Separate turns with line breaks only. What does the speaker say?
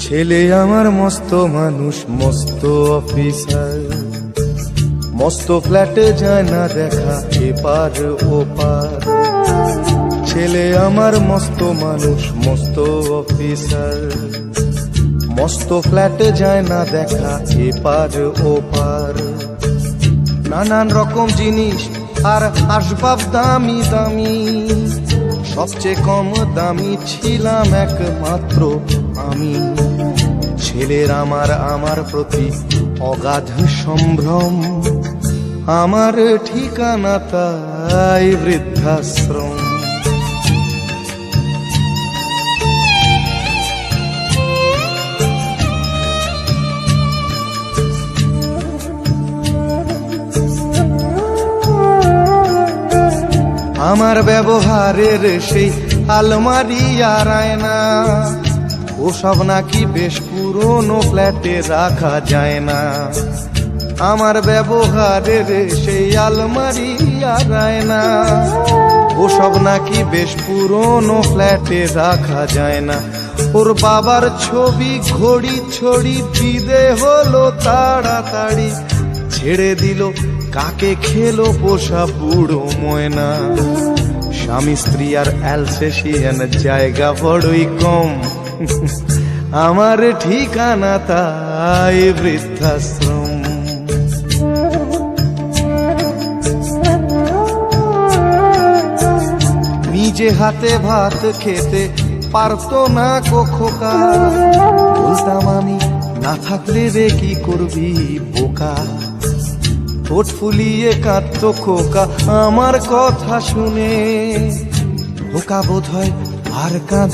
ছেলে আমার মস্ত মানুষ, মস্ত অফিসার, মস্ত ফ্ল্যাটে যায় না দেখা এপার ওপার। ছেলে আমার মস্ত মানুষ, মস্ত অফিসার, মস্ত ফ্ল্যাটে যায় না দেখা এপার ওপার। নানান রকম জিনিস আর আসবাব দামি দামি, সবচেয়ে কম দামি ছিলাম একমাত্র আমি। ছেলের আমার প্রতি অগাধ সম্ভ্রম, আমার ঠিকানা তাই বৃদ্ধাশ্রম। আমার ব্যবহারের সেই আলমারি আর আয়না, ওসব নাকি বেশ পুরনো ফ্ল্যাটে রাখা যায় না। আমার ব্যবহারের সেই আলমারি আর আয়না, ওসব নাকি বেশ পুরনো ফ্ল্যাটে রাখা যায় না। ওর বাবার ছবি ঘড়ি ছড়ি বিদে হলো তাড়াতাড়ি, ছেড়ে দিল কাকে খেলো পোষা বুড়ো ময়না। স্বামী স্ত্রী আর অ্যালসেশিয়ান জায়গা বড়ই কম, আমার ঠিকানা তাই বৃদ্ধাশ্রম। নিজে হাতে ভাত খেতে পারতো না খোকা, বলতাম আমি না থাকলে রে কি করবি বোকা। ঠোঁট ফুলিয়ে কাঁদতো খোকা আমার কথা শুনে, খোকা বোধ হয় আর কাঁদে।